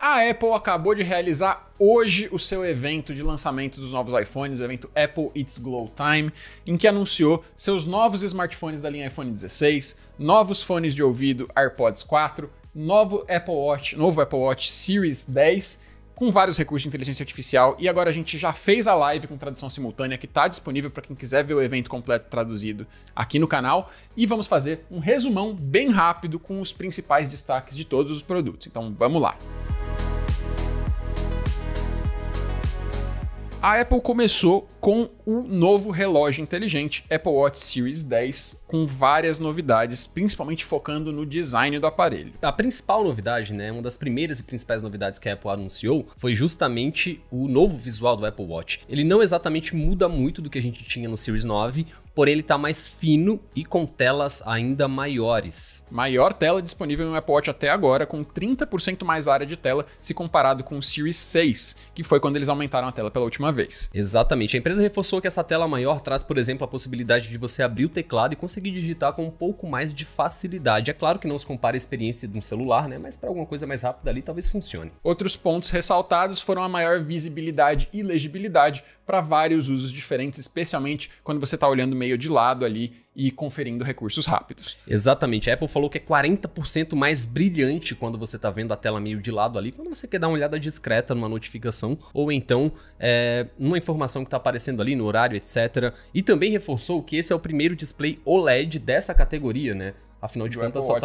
A Apple acabou de realizar hoje o seu evento de lançamento dos novos iPhones, o evento Apple It's Glow Time, em que anunciou seus novos smartphones da linha iPhone 16, novos fones de ouvido AirPods 4, novo Apple Watch Series 10, com vários recursos de inteligência artificial, e agora a gente já fez a live com tradução simultânea que está disponível para quem quiser ver o evento completo traduzido aqui no canal, e vamos fazer um resumão bem rápido com os principais destaques de todos os produtos. Então vamos lá. A Apple começou com o novo relógio inteligente Apple Watch Series 10, com várias novidades, principalmente focando no design do aparelho. A principal novidade, né, uma das primeiras e principais novidades que a Apple anunciou foi justamente o novo visual do Apple Watch. Ele não exatamente muda muito do que a gente tinha no Series 9, porém ele está mais fino e com telas ainda maiores. Maior tela disponível no Apple Watch até agora, com 30% mais área de tela se comparado com o Series 6, que foi quando eles aumentaram a tela pela última vez. Exatamente. A empresa reforçou que essa tela maior traz, por exemplo, a possibilidade de você abrir o teclado e conseguir digitar com um pouco mais de facilidade. É claro que não se compara a experiência de um celular, né? Mas para alguma coisa mais rápida ali talvez funcione. Outros pontos ressaltados foram a maior visibilidade e legibilidade para vários usos diferentes, especialmente quando você está olhando meio de lado ali e conferindo recursos rápidos. Exatamente. A Apple falou que é 40% mais brilhante quando você está vendo a tela meio de lado ali, quando você quer dar uma olhada discreta numa notificação ou então numa informação que está aparecendo ali no horário, etc. E também reforçou que esse é o primeiro display OLED dessa categoria, né? Afinal de contas, só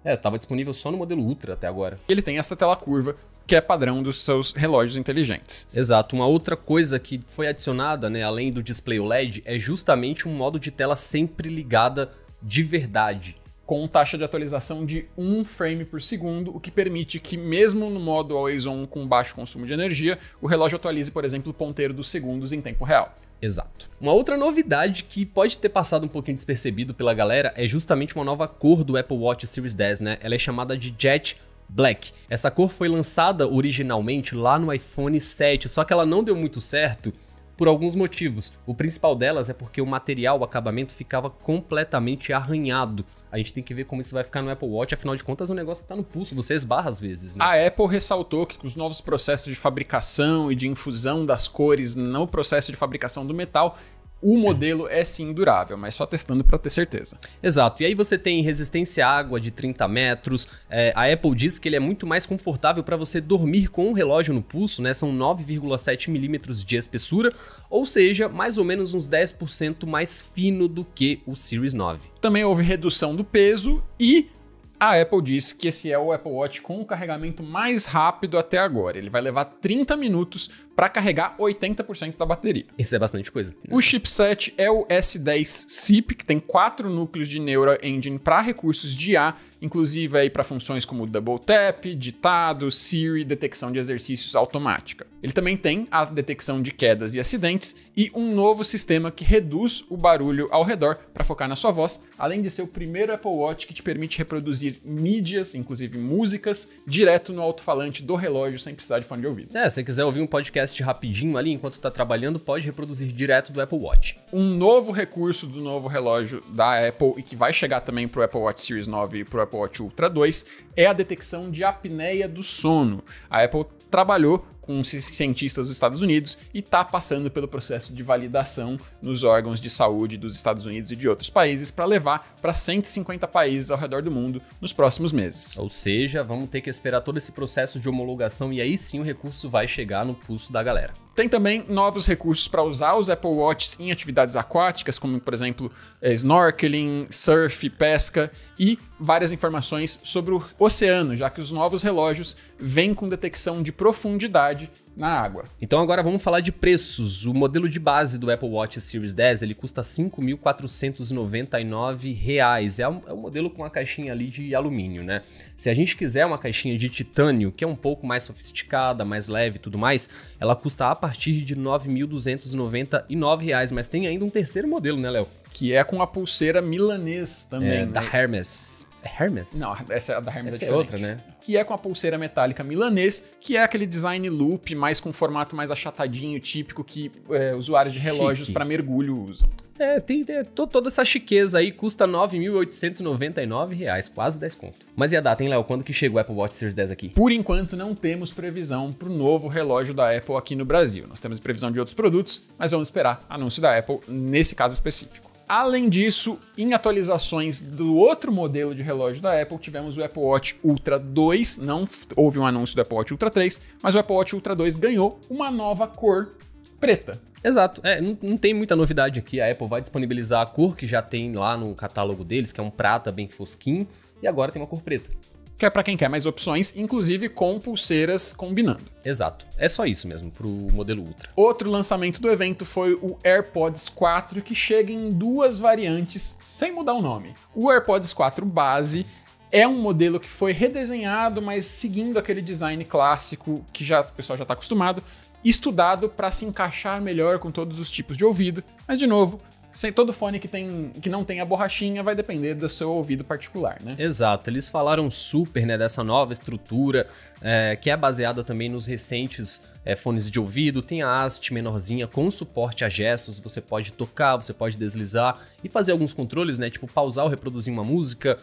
estava disponível só no modelo Ultra até agora. Ele tem essa tela curva, que é padrão dos seus relógios inteligentes. Exato. Uma outra coisa que foi adicionada, né, além do display OLED, é justamente um modo de tela sempre ligada de verdade, com taxa de atualização de 1 frame por segundo, o que permite que, mesmo no modo Always On com baixo consumo de energia, o relógio atualize, por exemplo, o ponteiro dos segundos em tempo real. Exato. Uma outra novidade que pode ter passado um pouquinho despercebido pela galera é justamente uma nova cor do Apple Watch Series 10, né? Ela é chamada de Jet Black. Essa cor foi lançada originalmente lá no iPhone 7, só que ela não deu muito certo por alguns motivos. O principal delas é porque o material, o acabamento, ficava completamente arranhado. A gente tem que ver como isso vai ficar no Apple Watch, afinal de contas o negócio tá no pulso, você esbarra às vezes, né? A Apple ressaltou que com os novos processos de fabricação e de infusão das cores no processo de fabricação do metal, o modelo é sim durável, mas só testando para ter certeza. Exato, e aí você tem resistência à água de 30 metros, a Apple diz que ele é muito mais confortável para você dormir com o relógio no pulso, né? São 9,7 milímetros de espessura, ou seja, mais ou menos uns 10% mais fino do que o Series 9. Também houve redução do peso e a Apple disse que esse é o Apple Watch com o carregamento mais rápido até agora. Ele vai levar 30 minutos para carregar 80% da bateria. Isso é bastante coisa. O chipset é o S10 SiP, que tem 4 núcleos de Neural Engine para recursos de IA, inclusive aí para funções como Double Tap, ditado, Siri, detecção de exercícios automática. Ele também tem a detecção de quedas e acidentes e um novo sistema que reduz o barulho ao redor para focar na sua voz, além de ser o primeiro Apple Watch que te permite reproduzir mídias, inclusive músicas, direto no alto-falante do relógio sem precisar de fone de ouvido. Se você quiser ouvir um podcast rapidinho ali enquanto está trabalhando, pode reproduzir direto do Apple Watch. Um novo recurso do novo relógio da Apple e que vai chegar também para o Apple Watch Series 9 e para o Apple Watch Ultra 2 é a detecção de apneia do sono. A Apple trabalhou com cientistas dos Estados Unidos e está passando pelo processo de validação nos órgãos de saúde dos Estados Unidos e de outros países para levar para 150 países ao redor do mundo nos próximos meses. Ou seja, vamos ter que esperar todo esse processo de homologação e aí sim o recurso vai chegar no pulso da galera. Tem também novos recursos para usar os Apple Watches em atividades aquáticas, como, por exemplo, snorkeling, surf, pesca e várias informações sobre o oceano, já que os novos relógios vêm com detecção de profundidade na água. Então agora vamos falar de preços. O modelo de base do Apple Watch Series 10 ele custa R$ 5.499. É um modelo com uma caixinha ali de alumínio, né? Se a gente quiser uma caixinha de titânio, que é um pouco mais sofisticada, mais leve e tudo mais, ela custa a partir de R$ 9.299. Mas tem ainda um terceiro modelo, né, Léo? Que é com a pulseira milanês também, né? Da Hermes. É Hermes? Não, essa é a da Hermes, Essa é diferente. outra, né? Que é com a pulseira metálica milanês, que é com a pulseira metálica milanês, que é com a pulseira metálica milanês, que é aquele design loop, mais com formato mais achatadinho, típico que usuários de relógios para mergulho usam. Tem toda essa chiqueza aí, custa R$ 9.899, quase 10 conto. Mas e a data, hein, Léo? Quando que chega o Apple Watch Series 10 aqui? Por enquanto não temos previsão para o novo relógio da Apple aqui no Brasil. Nós temos previsão de outros produtos, mas vamos esperar anúncio da Apple nesse caso específico. Além disso, em atualizações do outro modelo de relógio da Apple, tivemos o Apple Watch Ultra 2, não houve um anúncio do Apple Watch Ultra 3, mas o Apple Watch Ultra 2 ganhou uma nova cor preta. Exato, não tem muita novidade aqui, a Apple vai disponibilizar a cor que já tem lá no catálogo deles, que é um prata bem fosquinho, e agora tem uma cor preta. Que é para quem quer mais opções, inclusive com pulseiras combinando. Exato, é só isso mesmo pro modelo Ultra. Outro lançamento do evento foi o AirPods 4, que chega em duas variantes, sem mudar o nome. O AirPods 4 base é um modelo que foi redesenhado, mas seguindo aquele design clássico que o pessoal já está acostumado, estudado para se encaixar melhor com todos os tipos de ouvido, mas de novo, sem todo fone que não tem a borrachinha vai depender do seu ouvido particular, né? Exato, eles falaram super, né, dessa nova estrutura, que é baseada também nos recentes fones de ouvido, tem a haste menorzinha com suporte a gestos, você pode tocar, você pode deslizar e fazer alguns controles, né, tipo pausar ou reproduzir uma música,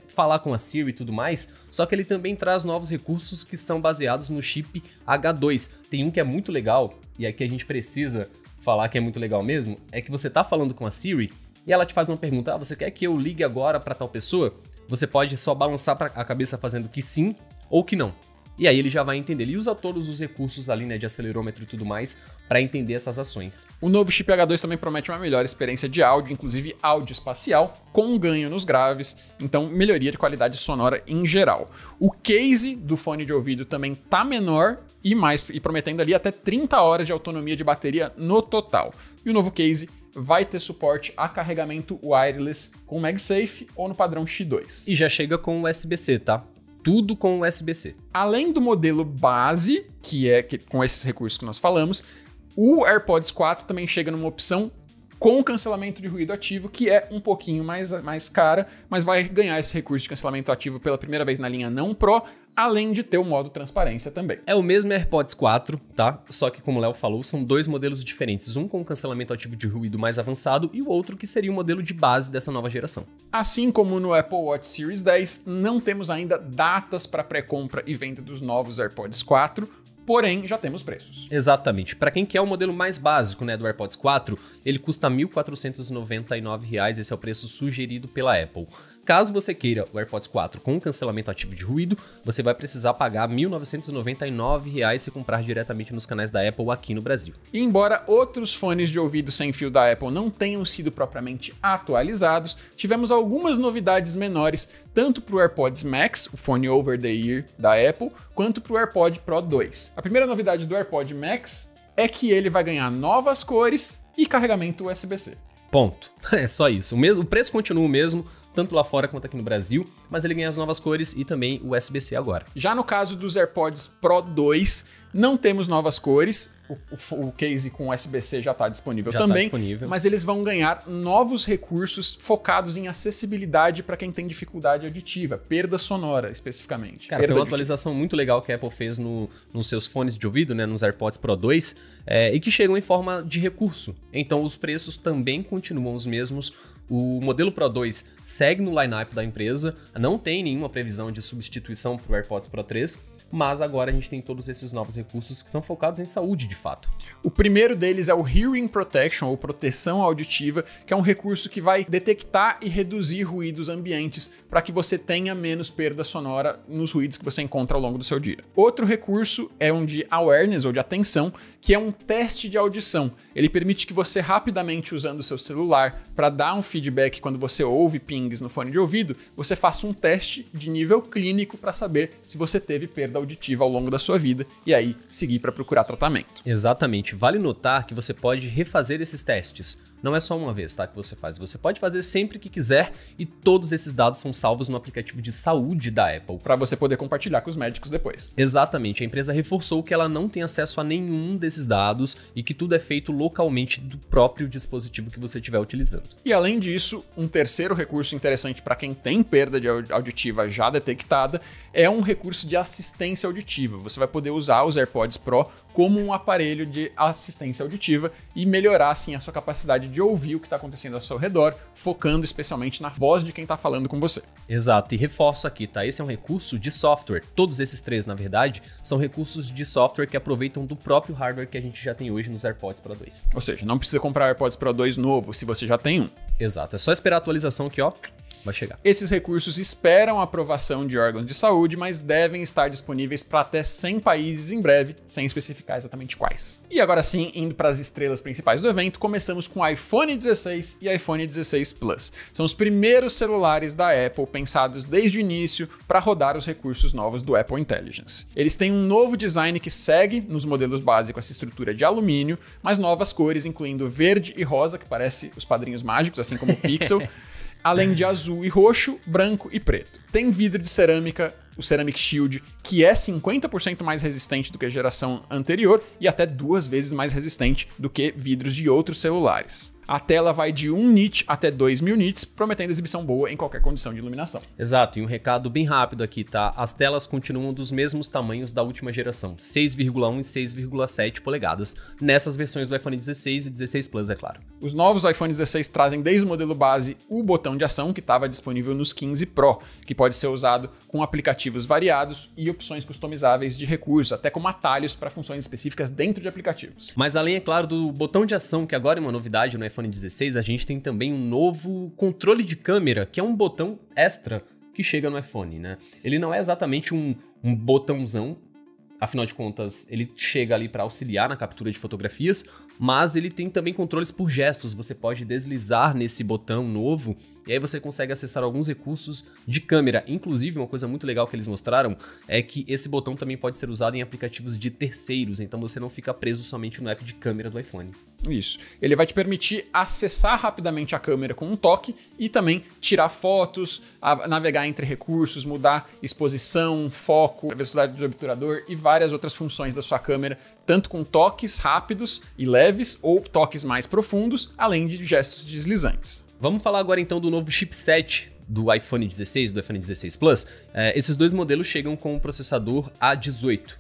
falar com a Siri e tudo mais, só que ele também traz novos recursos que são baseados no chip H2. Tem um que é muito legal, e aqui a gente precisa falar que é muito legal mesmo, é que você tá falando com a Siri e ela te faz uma pergunta, você quer que eu ligue agora pra tal pessoa? Você pode só balançar a cabeça fazendo que sim ou que não. E aí ele já vai entender, ele usa todos os recursos ali, né, de acelerômetro e tudo mais, para entender essas ações. O novo chip H2 também promete uma melhor experiência de áudio, inclusive áudio espacial, com um ganho nos graves, então melhoria de qualidade sonora em geral. O case do fone de ouvido também tá menor e prometendo ali até 30 horas de autonomia de bateria no total. E o novo case vai ter suporte a carregamento wireless com MagSafe ou no padrão X2. E já chega com USB-C, tá? Tudo com USB-C. Além do modelo base, que com esses recursos que nós falamos, o AirPods 4 também chega numa opção com cancelamento de ruído ativo, que é um pouquinho mais cara, mas vai ganhar esse recurso de cancelamento ativo pela primeira vez na linha não Pro, além de ter o modo transparência também. É o mesmo AirPods 4, tá? Só que, como o Léo falou, são dois modelos diferentes. Um com cancelamento ativo de ruído mais avançado e o outro que seria o modelo de base dessa nova geração. Assim como no Apple Watch Series 10, não temos ainda datas para pré-compra e venda dos novos AirPods 4, porém já temos preços. Exatamente. Para quem quer o modelo mais básico, né, do AirPods 4, ele custa R$ 1.499, esse é o preço sugerido pela Apple. Caso você queira o AirPods 4 com cancelamento ativo de ruído, você vai precisar pagar R$ 1.999 se comprar diretamente nos canais da Apple aqui no Brasil. E embora outros fones de ouvido sem fio da Apple não tenham sido propriamente atualizados, tivemos algumas novidades menores, tanto para o AirPods Max, o fone over the ear da Apple, quanto para o AirPod Pro 2. A primeira novidade do AirPod Max é que ele vai ganhar novas cores e carregamento USB-C. Ponto. É só isso. O preço continua o mesmo, tanto lá fora quanto aqui no Brasil, mas ele ganha as novas cores e também o USB-C agora. Já no caso dos AirPods Pro 2, não temos novas cores, o case com USB-C já está disponível também, mas eles vão ganhar novos recursos focados em acessibilidade para quem tem dificuldade auditiva, perda sonora especificamente. Cara, foi uma atualização muito legal que a Apple fez nos seus fones de ouvido, né, nos AirPods Pro 2, e que chegam em forma de recurso. Então os preços também continuam os mesmos. O modelo Pro 2 segue no line-up da empresa, não tem nenhuma previsão de substituição para o AirPods Pro 3, mas agora a gente tem todos esses novos recursos que são focados em saúde, de fato. O primeiro deles é o Hearing Protection, ou proteção auditiva, que é um recurso que vai detectar e reduzir ruídos ambientes para que você tenha menos perda sonora nos ruídos que você encontra ao longo do seu dia. Outro recurso é um de awareness, ou de atenção, que é um teste de audição. Ele permite que você rapidamente, usando o seu celular, para dar um feedback quando você ouve pings no fone de ouvido, você faça um teste de nível clínico para saber se você teve perda auditiva ao longo da sua vida e aí seguir para procurar tratamento. Exatamente. Vale notar que você pode refazer esses testes. não é só uma vez, tá, que você faz. Você pode fazer sempre que quiser e todos esses dados são salvos no aplicativo de saúde da Apple. Para você poder compartilhar com os médicos depois. Exatamente, a empresa reforçou que ela não tem acesso a nenhum desses dados e que tudo é feito localmente do próprio dispositivo que você estiver utilizando. E além disso, um terceiro recurso interessante para quem tem perda auditiva já detectada é um recurso de assistência auditiva. Você vai poder usar os AirPods Pro como um aparelho de assistência auditiva e melhorar assim a sua capacidade de ouvir o que está acontecendo ao seu redor, focando especialmente na voz de quem está falando com você. Exato, e reforço aqui, tá? Esse é um recurso de software. Todos esses três, na verdade, são recursos de software que aproveitam do próprio hardware que a gente já tem hoje nos AirPods Pro 2. Ou seja, não precisa comprar o AirPods Pro 2 novo se você já tem um. Exato, é só esperar a atualização que, ó, vai chegar. Esses recursos esperam a aprovação de órgãos de saúde, mas devem estar disponíveis para até 100 países em breve, sem especificar exatamente quais. E agora sim, indo para as estrelas principais do evento, começamos com o iPhone 16 e iPhone 16 Plus. São os primeiros celulares da Apple pensados desde o início para rodar os recursos novos do Apple Intelligence. Eles têm um novo design que segue nos modelos básicos essa estrutura de alumínio, mas novas cores, incluindo verde e rosa, que parece os Padrinhos Mágicos, assim como o Pixel, além de azul e roxo, branco e preto. Tem vidro de cerâmica, o Ceramic Shield, que é 50% mais resistente do que a geração anterior e até 2 vezes mais resistente do que vidros de outros celulares. A tela vai de 1 nit até 2000 nits, prometendo exibição boa em qualquer condição de iluminação. Exato, e um recado bem rápido aqui, tá? As telas continuam dos mesmos tamanhos da última geração, 6,1 e 6,7 polegadas, nessas versões do iPhone 16 e 16 Plus, é claro. Os novos iPhone 16 trazem desde o modelo base o botão de ação, que estava disponível nos 15 Pro, que pode ser usado com aplicativos variados e opções customizáveis de recursos, até como atalhos para funções específicas dentro de aplicativos. Mas além, é claro, do botão de ação, que agora é uma novidade no iPhone 16, a gente tem também um novo controle de câmera, que é um botão extra que chega no iPhone, né? Ele não é exatamente um botãozão, afinal de contas, ele chega ali para auxiliar na captura de fotografias, mas ele tem também controles por gestos. Você pode deslizar nesse botão novo e aí você consegue acessar alguns recursos de câmera. Inclusive, uma coisa muito legal que eles mostraram é que esse botão também pode ser usado em aplicativos de terceiros, então você não fica preso somente no app de câmera do iPhone. Isso. Ele vai te permitir acessar rapidamente a câmera com um toque e também tirar fotos, navegar entre recursos, mudar exposição, foco, velocidade do obturador e várias outras funções da sua câmera, tanto com toques rápidos e leves ou toques mais profundos, além de gestos deslizantes. Vamos falar agora então do novo chipset do iPhone 16 e do iPhone 16 Plus. Esses dois modelos chegam com o processador A18.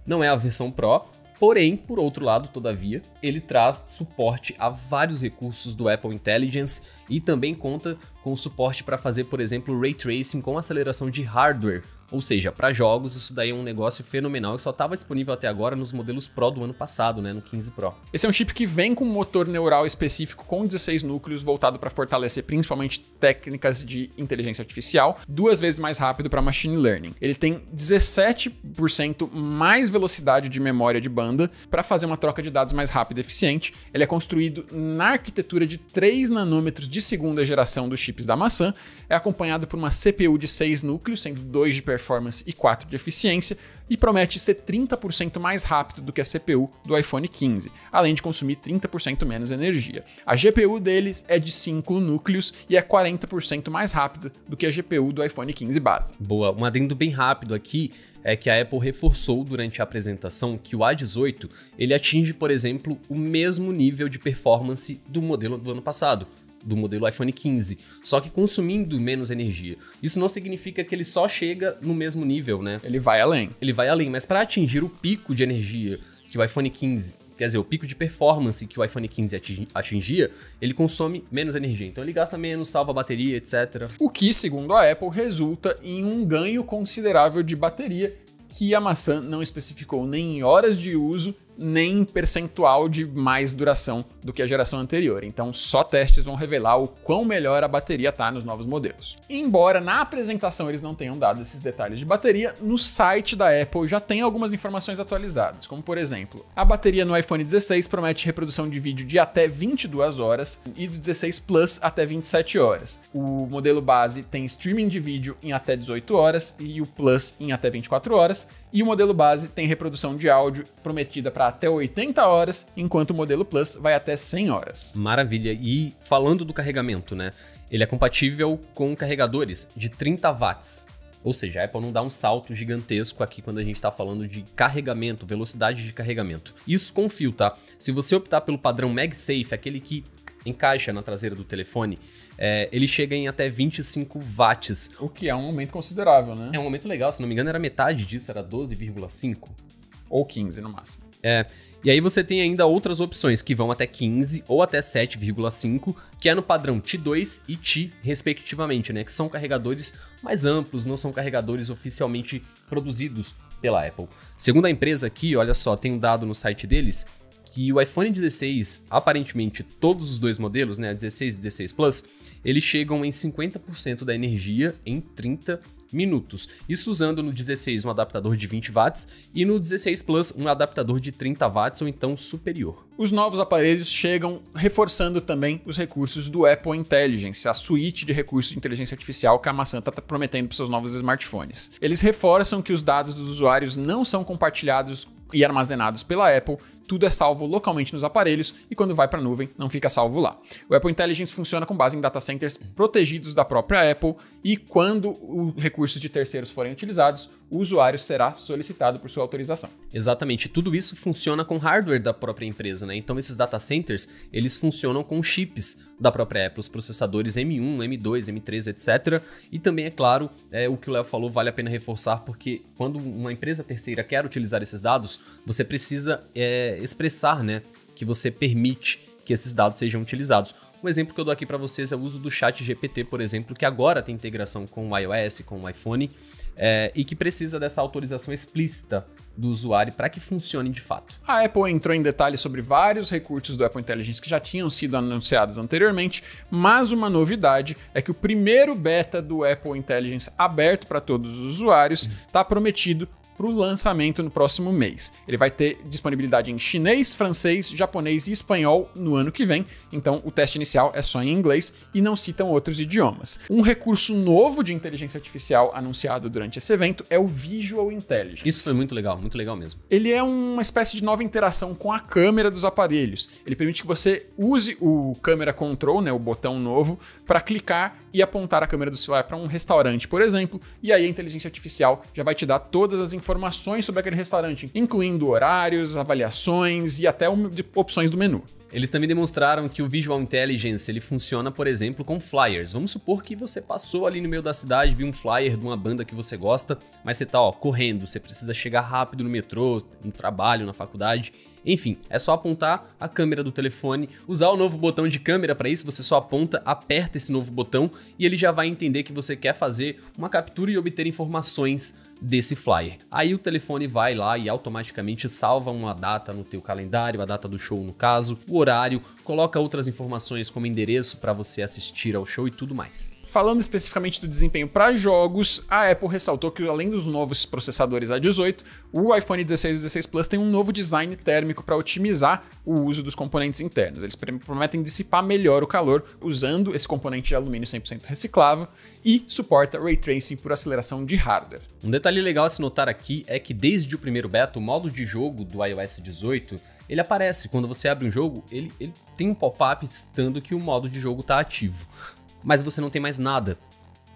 Não é a versão Pro, porém, por outro lado, todavia, ele traz suporte a vários recursos do Apple Intelligence e também conta com suporte para fazer, por exemplo, Ray Tracing com aceleração de hardware. Ou seja, para jogos, isso daí é um negócio fenomenal que só estava disponível até agora nos modelos Pro do ano passado, né, no 15 Pro. Esse é um chip que vem com um motor neural específico com 16 núcleos, voltado para fortalecer principalmente técnicas de inteligência artificial, 2 vezes mais rápido para machine learning. Ele tem 17% mais velocidade de memória de banda para fazer uma troca de dados mais rápida e eficiente. Ele é construído na arquitetura de 3 nanômetros de segunda geração dos chips da maçã, é acompanhado por uma CPU de 6 núcleos, sendo 2 de performance e 4 de eficiência, e promete ser 30% mais rápido do que a CPU do iPhone 15, além de consumir 30% menos energia. A GPU deles é de 5 núcleos e é 40% mais rápida do que a GPU do iPhone 15 base. Boa, um adendo bem rápido aqui é que a Apple reforçou durante a apresentação que o A18 ele atinge, por exemplo, o mesmo nível de performance do modelo do ano passado, do modelo iPhone 15, só que consumindo menos energia. Isso não significa que ele só chega no mesmo nível, né? Ele vai além. Ele vai além, mas para atingir o pico de energia que o iPhone 15, quer dizer, o pico de performance que o iPhone 15 atingia, ele consome menos energia. Então ele gasta menos, salva a bateria, etc. O que, segundo a Apple, resulta em um ganho considerável de bateria que a maçã não especificou nem em horas de uso, nem em percentual de mais duração do que a geração anterior. Então, só testes vão revelar o quão melhor a bateria tá nos novos modelos. Embora na apresentação eles não tenham dado esses detalhes de bateria, no site da Apple já tem algumas informações atualizadas, como por exemplo, a bateria no iPhone 16 promete reprodução de vídeo de até 22 horas e do 16 Plus até 27 horas. O modelo base tem streaming de vídeo em até 18 horas e o Plus em até 24 horas. e o modelo base tem reprodução de áudio prometida para até 80 horas, enquanto o modelo Plus vai até 100 horas. Maravilha. E falando do carregamento, né? Ele é compatível com carregadores de 30 watts. Ou seja, a Apple não dá um salto gigantesco aqui quando a gente está falando de carregamento, velocidade de carregamento. Isso com fio, tá? Se você optar pelo padrão MagSafe, aquele que encaixa na traseira do telefone, ele chega em até 25 watts. O que é um aumento considerável, né? É um aumento legal, se não me engano era metade disso, era 12,5. Ou 15 no máximo. E aí você tem ainda outras opções que vão até 15 ou até 7,5, que é no padrão T2 e T, respectivamente, né? Que são carregadores mais amplos, não são carregadores oficialmente produzidos pela Apple. Segundo a empresa aqui, olha só, tem um dado no site deles, que o iPhone 16, aparentemente todos os dois modelos, né, 16 e 16 Plus, eles chegam em 50% da energia em 30 minutos. Isso usando no 16 um adaptador de 20 watts e no 16 Plus um adaptador de 30 watts ou então superior. Os novos aparelhos chegam reforçando também os recursos do Apple Intelligence, a suíte de recursos de inteligência artificial que a maçã está prometendo para seus novos smartphones. Eles reforçam que os dados dos usuários não são compartilhados e armazenados pela Apple, tudo é salvo localmente nos aparelhos e quando vai para a nuvem não fica salvo lá. O Apple Intelligence funciona com base em data centers protegidos da própria Apple e quando os recursos de terceiros forem utilizados, o usuário será solicitado por sua autorização. Exatamente, tudo isso funciona com hardware da própria empresa, né? Então esses data centers, eles funcionam com chips da própria Apple, os processadores M1, M2, M3, etc. E também, é claro, o que o Léo falou vale a pena reforçar, porque quando uma empresa terceira quer utilizar esses dados, você precisa expressar, né, que você permite que esses dados sejam utilizados. Um exemplo que eu dou aqui para vocês é o uso do ChatGPT, por exemplo, que agora tem integração com o iOS, com o iPhone, e que precisa dessa autorização explícita do usuário para que funcione de fato. A Apple entrou em detalhes sobre vários recursos do Apple Intelligence que já tinham sido anunciados anteriormente, mas uma novidade é que o primeiro beta do Apple Intelligence aberto para todos os usuários está prometido para o lançamento no próximo mês. Ele vai ter disponibilidade em chinês, francês, japonês e espanhol no ano que vem, então o teste inicial é só em inglês e não citam outros idiomas. Um recurso novo de inteligência artificial anunciado durante esse evento é o Visual Intelligence. Isso foi muito legal mesmo. Ele é uma espécie de nova interação com a câmera dos aparelhos. Ele permite que você use o Camera Control, né, o botão novo, para clicar e apontar a câmera do celular para um restaurante, por exemplo, e aí a inteligência artificial já vai te dar todas as informações sobre aquele restaurante, incluindo horários, avaliações e até opções do menu. Eles também demonstraram que o Visual Intelligence ele funciona, por exemplo, com flyers. Vamos supor que você passou ali no meio da cidade, viu um flyer de uma banda que você gosta, mas você tá correndo, você precisa chegar rápido no metrô, no trabalho, na faculdade. Enfim, é só apontar a câmera do telefone, usar o novo botão de câmera para isso, você só aponta, aperta esse novo botão e ele já vai entender que você quer fazer uma captura e obter informações desse flyer. Aí o telefone vai lá e automaticamente salva uma data no teu calendário, a data do show no caso, o horário, coloca outras informações como endereço para você assistir ao show e tudo mais. Falando especificamente do desempenho para jogos, a Apple ressaltou que além dos novos processadores A18, o iPhone 16 e 16 Plus tem um novo design térmico para otimizar o uso dos componentes internos. Eles prometem dissipar melhor o calor usando esse componente de alumínio 100% reciclável e suporta Ray Tracing por aceleração de hardware. Um detalhe legal a se notar aqui é que desde o primeiro beta, o modo de jogo do iOS 18, ele aparece. Quando você abre um jogo, ele tem um pop-up citando que o modo de jogo está ativo. Mas você não tem mais nada,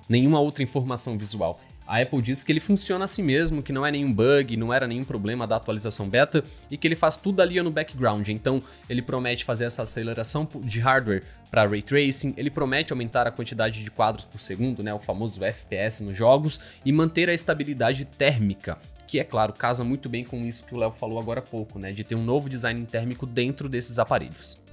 nenhuma outra informação visual. A Apple diz que ele funciona assim mesmo, que não é nenhum bug, não era nenhum problema da atualização beta e que ele faz tudo ali no background. Então, ele promete fazer essa aceleração de hardware para Ray Tracing, ele promete aumentar a quantidade de quadros por segundo, né, o famoso FPS nos jogos, e manter a estabilidade térmica, que, é claro, casa muito bem com isso que o Léo falou agora há pouco, né, de ter um novo design térmico dentro desses aparelhos.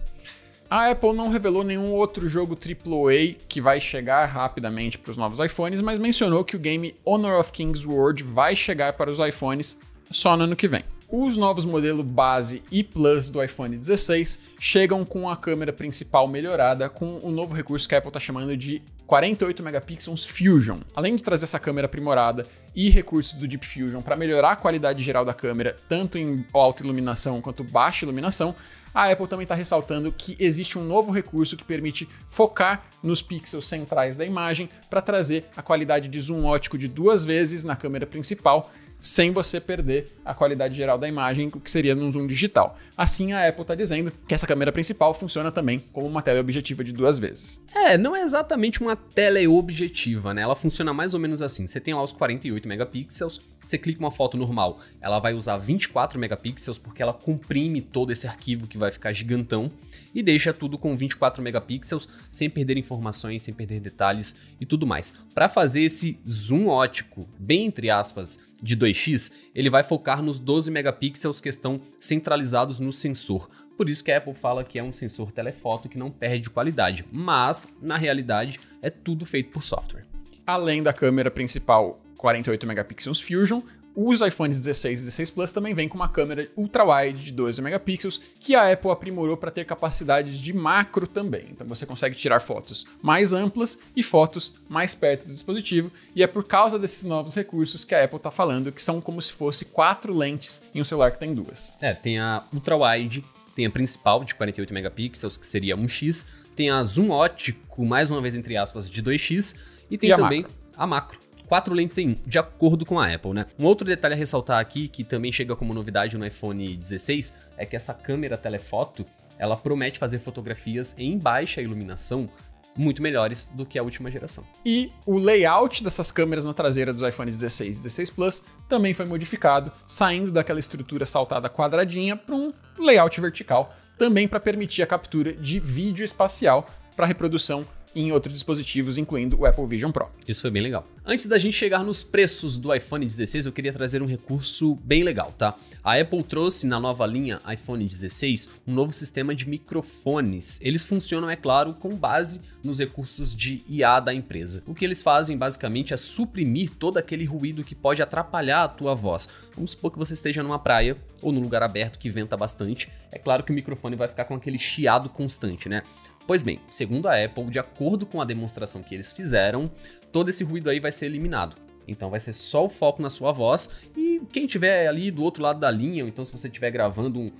A Apple não revelou nenhum outro jogo AAA que vai chegar rapidamente para os novos iPhones, mas mencionou que o game Honor of Kings World vai chegar para os iPhones só no ano que vem. Os novos modelos base e Plus do iPhone 16 chegam com a câmera principal melhorada com um novo recurso que a Apple está chamando de 48 megapixels Fusion. Além de trazer essa câmera aprimorada e recursos do Deep Fusion para melhorar a qualidade geral da câmera, tanto em alta iluminação quanto baixa iluminação, a Apple também está ressaltando que existe um novo recurso que permite focar nos pixels centrais da imagem para trazer a qualidade de zoom ótico de 2 vezes na câmera principal sem você perder a qualidade geral da imagem, o que seria num zoom digital. Assim, a Apple está dizendo que essa câmera principal funciona também como uma teleobjetiva de 2 vezes. Não é exatamente uma teleobjetiva, né? Ela funciona mais ou menos assim. Você tem lá os 48 megapixels, você clica uma foto normal, ela vai usar 24 megapixels porque ela comprime todo esse arquivo que vai ficar gigantão e deixa tudo com 24 megapixels, sem perder informações, sem perder detalhes e tudo mais. Para fazer esse zoom ótico, bem entre aspas, de 2x, ele vai focar nos 12 megapixels que estão centralizados no sensor. Por isso que a Apple fala que é um sensor telefoto que não perde qualidade, mas, na realidade, é tudo feito por software. Além da câmera principal 48 megapixels Fusion, os iPhones 16 e 16 Plus também vêm com uma câmera ultra-wide de 12 megapixels que a Apple aprimorou para ter capacidades de macro também. Então você consegue tirar fotos mais amplas e fotos mais perto do dispositivo, e é por causa desses novos recursos que a Apple está falando que são como se fosse 4 lentes em um celular que tem 2. Tem a ultra-wide, tem a principal de 48 megapixels, que seria 1x, tem a zoom ótico, mais uma vez entre aspas, de 2x, e tem também a macro. 4 lentes em 1, de acordo com a Apple, né? Um outro detalhe a ressaltar aqui, que também chega como novidade no iPhone 16, é que essa câmera telefoto, ela promete fazer fotografias em baixa iluminação muito melhores do que a última geração. E o layout dessas câmeras na traseira dos iPhones 16 e 16 Plus também foi modificado, saindo daquela estrutura saltada quadradinha para um layout vertical, também para permitir a captura de vídeo espacial para reprodução em outros dispositivos, incluindo o Apple Vision Pro. Isso é bem legal. Antes da gente chegar nos preços do iPhone 16, eu queria trazer um recurso bem legal, tá? A Apple trouxe na nova linha iPhone 16 um novo sistema de microfones. Eles funcionam, é claro, com base nos recursos de IA da empresa. O que eles fazem, basicamente, é suprimir todo aquele ruído que pode atrapalhar a tua voz. Vamos supor que você esteja numa praia ou num lugar aberto que venta bastante. É claro que o microfone vai ficar com aquele chiado constante, né? Pois bem, segundo a Apple, de acordo com a demonstração que eles fizeram, todo esse ruído aí vai ser eliminado. Então vai ser só o foco na sua voz e quem estiver ali do outro lado da linha, ou então se você estiver gravando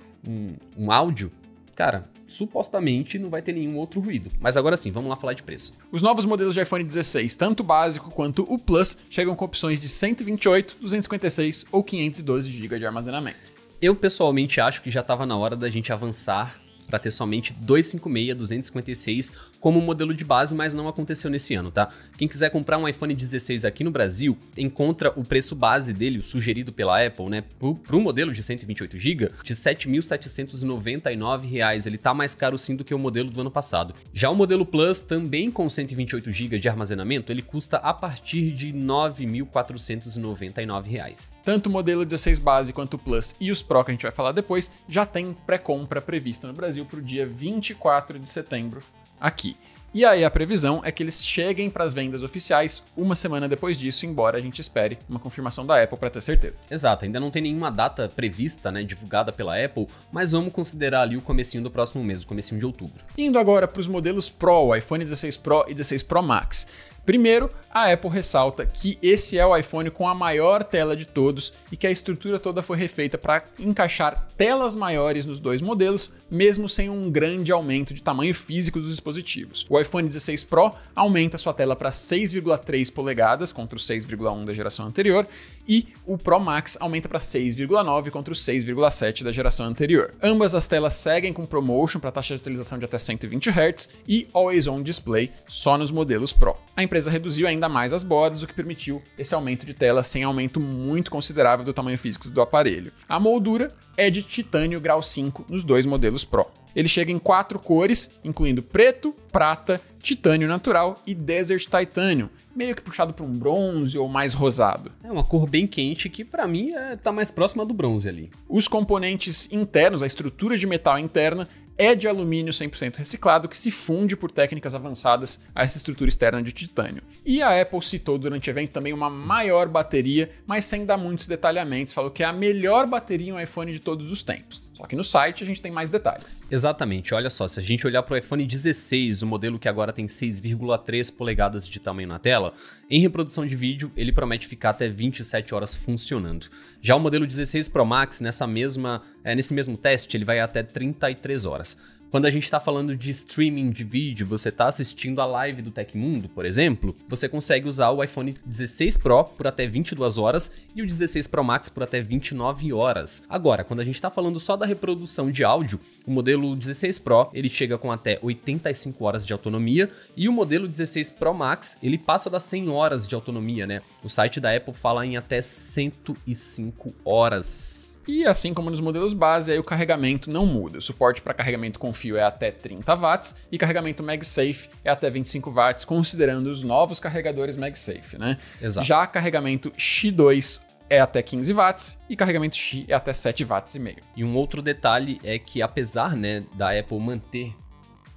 um áudio, cara, supostamente não vai ter nenhum outro ruído. Mas agora sim, vamos lá falar de preço. Os novos modelos de iPhone 16, tanto o básico quanto o Plus, chegam com opções de 128, 256 ou 512 GB de armazenamento. Eu pessoalmente acho que já estava na hora da gente avançar para ter somente 256, 256 como modelo de base, mas não aconteceu nesse ano, tá? Quem quiser comprar um iPhone 16 aqui no Brasil, encontra o preço base dele, o sugerido pela Apple, né, pro modelo de 128 GB, de R$ 7.799. Ele tá mais caro sim do que o modelo do ano passado. Já o modelo Plus, também com 128 GB de armazenamento, ele custa a partir de R$ 9.499. Tanto o modelo 16 base quanto o Plus e os Pro, que a gente vai falar depois, já tem pré-compra prevista no Brasil para o dia 24 de setembro aqui. E aí a previsão é que eles cheguem para as vendas oficiais uma semana depois disso, embora a gente espere uma confirmação da Apple para ter certeza. Exato, ainda não tem nenhuma data prevista, né, divulgada pela Apple, mas vamos considerar ali o comecinho do próximo mês, o comecinho de outubro. Indo agora para os modelos Pro, o iPhone 16 Pro e 16 Pro Max. Primeiro, a Apple ressalta que esse é o iPhone com a maior tela de todos e que a estrutura toda foi refeita para encaixar telas maiores nos dois modelos, mesmo sem um grande aumento de tamanho físico dos dispositivos. O iPhone 16 Pro aumenta sua tela para 6,3 polegadas contra os 6,1 da geração anterior e o Pro Max aumenta para 6,9 contra os 6,7 da geração anterior. Ambas as telas seguem com ProMotion para taxa de atualização de até 120 Hz e Always On Display só nos modelos Pro. A empresa reduziu ainda mais as bordas, o que permitiu esse aumento de tela sem aumento muito considerável do tamanho físico do aparelho. A moldura é de titânio grau 5 nos dois modelos Pro. Ele chega em 4 cores, incluindo preto, prata, titânio natural e desert titanium, meio que puxado para um bronze ou mais rosado. É uma cor bem quente que para mim tá mais próxima do bronze ali. Os componentes internos, a estrutura de metal interna, é de alumínio 100% reciclado que se funde por técnicas avançadas a essa estrutura externa de titânio. E a Apple citou durante o evento também uma maior bateria, mas sem dar muitos detalhamentos, falou que é a melhor bateria em um iPhone de todos os tempos. Só que no site a gente tem mais detalhes. Exatamente, olha só, se a gente olhar para o iPhone 16, o modelo que agora tem 6,3 polegadas de tamanho na tela, em reprodução de vídeo ele promete ficar até 27 horas funcionando. Já o modelo 16 Pro Max, nesse mesmo teste, ele vai até 33 horas. Quando a gente está falando de streaming de vídeo, você está assistindo a live do Tecmundo, por exemplo, você consegue usar o iPhone 16 Pro por até 22 horas e o 16 Pro Max por até 29 horas. Agora, quando a gente está falando só da reprodução de áudio, o modelo 16 Pro ele chega com até 85 horas de autonomia e o modelo 16 Pro Max ele passa das 100 horas de autonomia, né? O site da Apple fala em até 105 horas. E assim como nos modelos base, aí o carregamento não muda. O suporte para carregamento com fio é até 30 watts e carregamento MagSafe é até 25 watts, considerando os novos carregadores MagSafe, né? Exato. Já carregamento Qi2 é até 15 watts e carregamento Qi é até 7 watts e meio. E um outro detalhe é que apesar, né, da Apple manter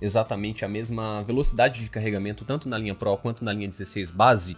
exatamente a mesma velocidade de carregamento tanto na linha Pro quanto na linha 16 base,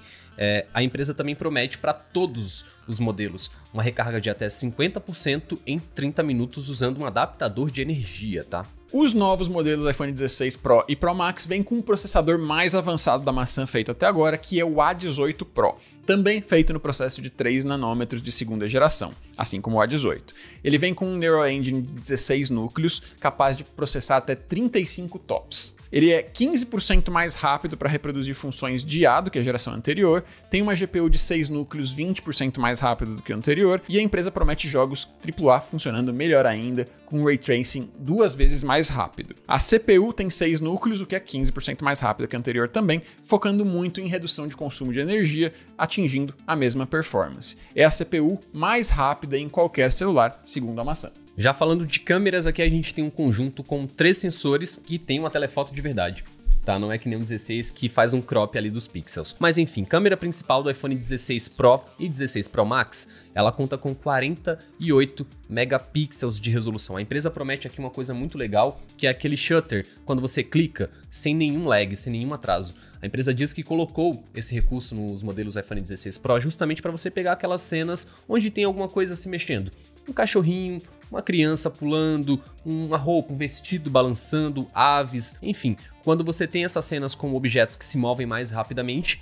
a empresa também promete para todos os modelos uma recarga de até 50% em 30 minutos usando um adaptador de energia, tá? Os novos modelos iPhone 16 Pro e Pro Max vêm com o processador mais avançado da maçã feito até agora, que é o A18 Pro, também feito no processo de 3 nanômetros de segunda geração, assim como o A18. Ele vem com um Neural Engine de 16 núcleos, capaz de processar até 35 TOPS. Ele é 15% mais rápido para reproduzir funções de IA do que a geração anterior, tem uma GPU de 6 núcleos 20% mais rápido do que o anterior, e a empresa promete jogos AAA funcionando melhor ainda, com Ray Tracing 2 vezes mais rápido. A CPU tem 6 núcleos, o que é 15% mais rápido que a anterior também, focando muito em redução de consumo de energia, atingindo a mesma performance. É a CPU mais rápida em qualquer celular, segundo a maçã. Já falando de câmeras, aqui a gente tem um conjunto com 3 sensores que tem uma telefoto de verdade. Tá? Não é que nem o 16 que faz um crop ali dos pixels. Mas enfim, câmera principal do iPhone 16 Pro e 16 Pro Max, ela conta com 48 megapixels de resolução. A empresa promete aqui uma coisa muito legal, que é aquele shutter, quando você clica, sem nenhum lag, sem nenhum atraso. A empresa diz que colocou esse recurso nos modelos iPhone 16 Pro justamente para você pegar aquelas cenas onde tem alguma coisa se mexendo. Um cachorrinho, uma criança pulando, uma roupa, um vestido balançando, aves, enfim. Quando você tem essas cenas com objetos que se movem mais rapidamente,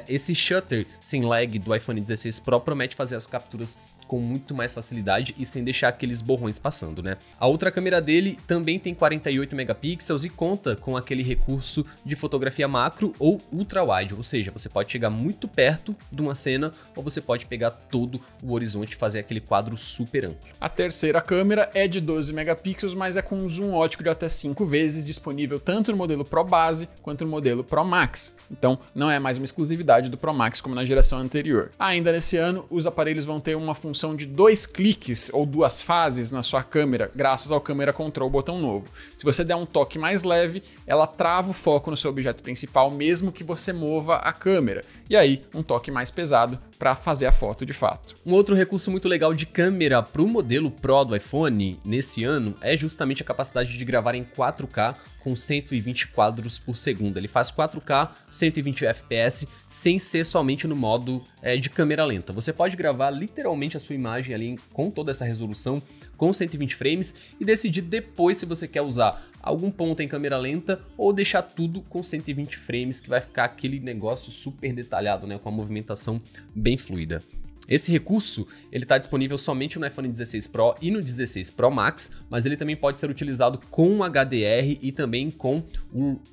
esse shutter sem lag do iPhone 16 Pro promete fazer as capturas com muito mais facilidade e sem deixar aqueles borrões passando, né? A outra câmera dele também tem 48 megapixels e conta com aquele recurso de fotografia macro ou ultra-wide, ou seja, você pode chegar muito perto de uma cena ou você pode pegar todo o horizonte e fazer aquele quadro super amplo. A terceira câmera é de 12 megapixels, mas é com um zoom ótico de até 5 vezes, disponível tanto no modelo Pro base quanto no modelo Pro Max. Então, não é mais uma exclusividade do Pro Max como na geração anterior. Ainda nesse ano, os aparelhos vão ter uma função de 2 cliques ou 2 fases na sua câmera, graças ao Camera Control botão novo. Se você der um toque mais leve, ela trava o foco no seu objeto principal, mesmo que você mova a câmera. E aí, um toque mais pesado para fazer a foto de fato. Um outro recurso muito legal de câmera para o modelo Pro do iPhone nesse ano é justamente a capacidade de gravar em 4K com 120 quadros por segundo. Ele faz 4K, 120 fps, sem ser somente no modo de câmera lenta. Você pode gravar literalmente a sua imagem ali com toda essa resolução, com 120 frames, e decidir depois se você quer usar algum ponto em câmera lenta ou deixar tudo com 120 frames, que vai ficar aquele negócio super detalhado, né, com a movimentação bem fluida. Esse recurso ele está disponível somente no iPhone 16 Pro e no 16 Pro Max, mas ele também pode ser utilizado com HDR e também com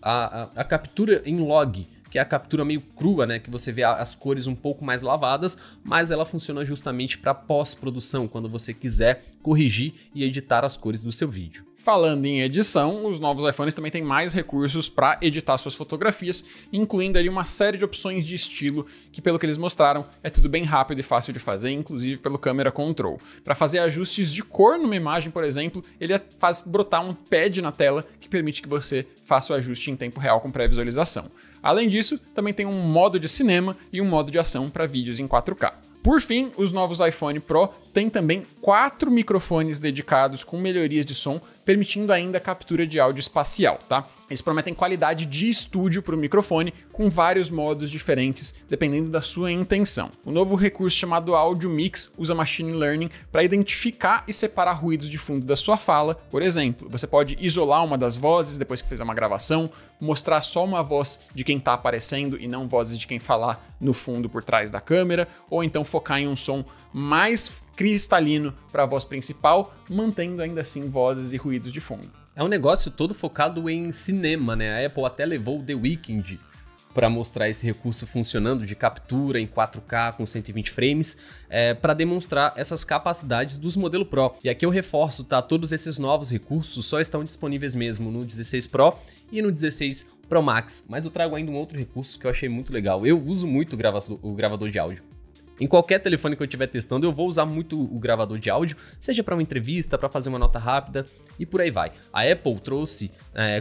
a captura em log, que é a captura meio crua, né, que você vê as cores um pouco mais lavadas, mas ela funciona justamente para pós-produção, quando você quiser corrigir e editar as cores do seu vídeo. Falando em edição, os novos iPhones também têm mais recursos para editar suas fotografias, incluindo ali uma série de opções de estilo que, pelo que eles mostraram, é tudo bem rápido e fácil de fazer, inclusive pelo Camera Control. Para fazer ajustes de cor numa imagem, por exemplo, ele faz brotar um pad na tela que permite que você faça o ajuste em tempo real com pré-visualização. Além disso, também tem um modo de cinema e um modo de ação para vídeos em 4K. Por fim, os novos iPhone Pro têm também 4 microfones dedicados com melhorias de som, permitindo ainda a captura de áudio espacial, tá? Eles prometem qualidade de estúdio para o microfone, com vários modos diferentes, dependendo da sua intenção. O novo recurso chamado Audio Mix usa Machine Learning para identificar e separar ruídos de fundo da sua fala. Por exemplo, você pode isolar uma das vozes depois que fez uma gravação, mostrar só uma voz de quem está aparecendo e não vozes de quem falar no fundo por trás da câmera, ou então focar em um som mais cristalino para a voz principal, mantendo ainda assim vozes e ruídos de fundo. É um negócio todo focado em cinema, né? A Apple até levou o The Weeknd para mostrar esse recurso funcionando de captura em 4K com 120 frames, para demonstrar essas capacidades dos modelos Pro. E aqui eu reforço, tá? Todos esses novos recursos só estão disponíveis mesmo no 16 Pro e no 16 Pro Max, mas eu trago ainda um outro recurso que eu achei muito legal. Eu uso muito o gravador de áudio. Em qualquer telefone que eu estiver testando, eu vou usar muito o gravador de áudio, seja para uma entrevista, para fazer uma nota rápida e por aí vai. A Apple trouxe,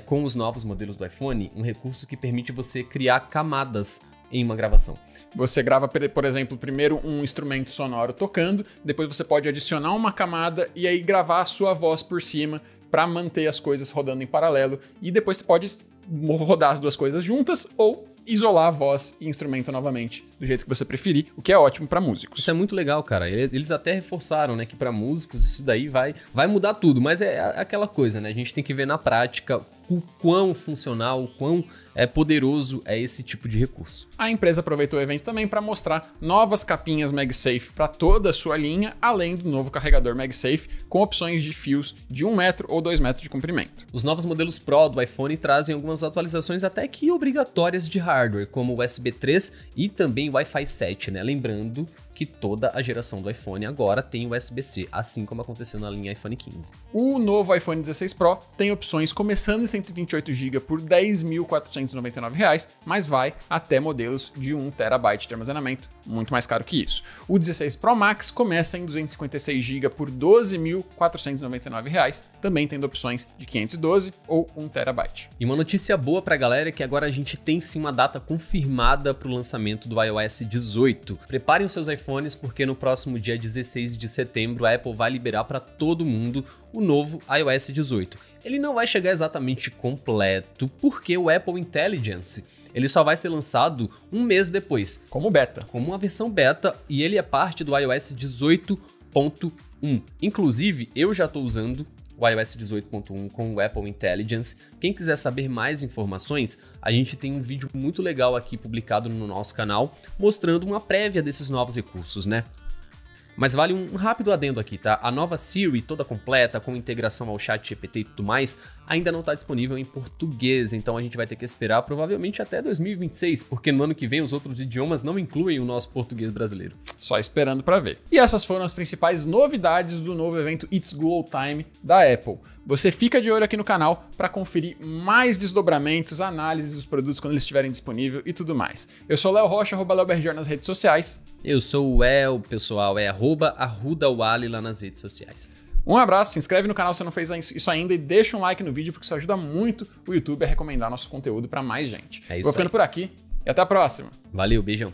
com os novos modelos do iPhone, um recurso que permite você criar camadas em uma gravação. Você grava, por exemplo, primeiro um instrumento sonoro tocando, depois você pode adicionar uma camada e aí gravar a sua voz por cima para manter as coisas rodando em paralelo, e depois você pode rodar as duas coisas juntas ou isolar a voz e instrumento novamente, do jeito que você preferir, o que é ótimo para músicos. Isso é muito legal, cara. Eles até reforçaram, né, que para músicos isso daí vai mudar tudo, mas é aquela coisa, né? A gente tem que ver na prática o quão funcional, o quão poderoso é esse tipo de recurso. A empresa aproveitou o evento também para mostrar novas capinhas MagSafe para toda a sua linha, além do novo carregador MagSafe com opções de fios de 1 metro ou 2 metros de comprimento. Os novos modelos Pro do iPhone trazem algumas atualizações até que obrigatórias de hardware, como USB 3 e também Wi-Fi 7, né? Lembrando que toda a geração do iPhone agora tem USB-C, assim como aconteceu na linha iPhone 15. O novo iPhone 16 Pro tem opções começando em 128 GB por R$ 10.499, mas vai até modelos de 1 TB de armazenamento, muito mais caro que isso. O 16 Pro Max começa em 256 GB por R$ 12.499, também tendo opções de 512 ou 1 TB. E uma notícia boa pra galera é que agora a gente tem sim uma data confirmada para o lançamento do iOS 18. Preparem os seus iPhones porque no próximo dia 16 de setembro a Apple vai liberar para todo mundo o novo iOS 18. Ele não vai chegar exatamente completo porque o Apple Intelligence ele só vai ser lançado um mês depois. Como beta. Como uma versão beta, e ele é parte do iOS 18.1. Inclusive, eu já estou usando o iOS 18.1 com o Apple Intelligence. Quem quiser saber mais informações, a gente tem um vídeo muito legal aqui publicado no nosso canal, mostrando uma prévia desses novos recursos, né? Mas vale um rápido adendo aqui, tá? A nova Siri, toda completa, com integração ao ChatGPT e tudo mais, ainda não está disponível em português, então a gente vai ter que esperar provavelmente até 2026, porque no ano que vem os outros idiomas não incluem o nosso português brasileiro. Só esperando para ver. E essas foram as principais novidades do novo evento It's Glow Time da Apple. Você fica de olho aqui no canal para conferir mais desdobramentos, análises dos produtos quando eles estiverem disponíveis e tudo mais. Eu sou o Léo Rocha, @LeoBerger nas redes sociais. Eu sou o El, pessoal, é @ArrudaWally lá nas redes sociais. Um abraço, se inscreve no canal se não fez isso ainda e deixa um like no vídeo porque isso ajuda muito o YouTube a recomendar nosso conteúdo para mais gente. É isso. Vou ficando por aqui e até a próxima. Valeu, beijão.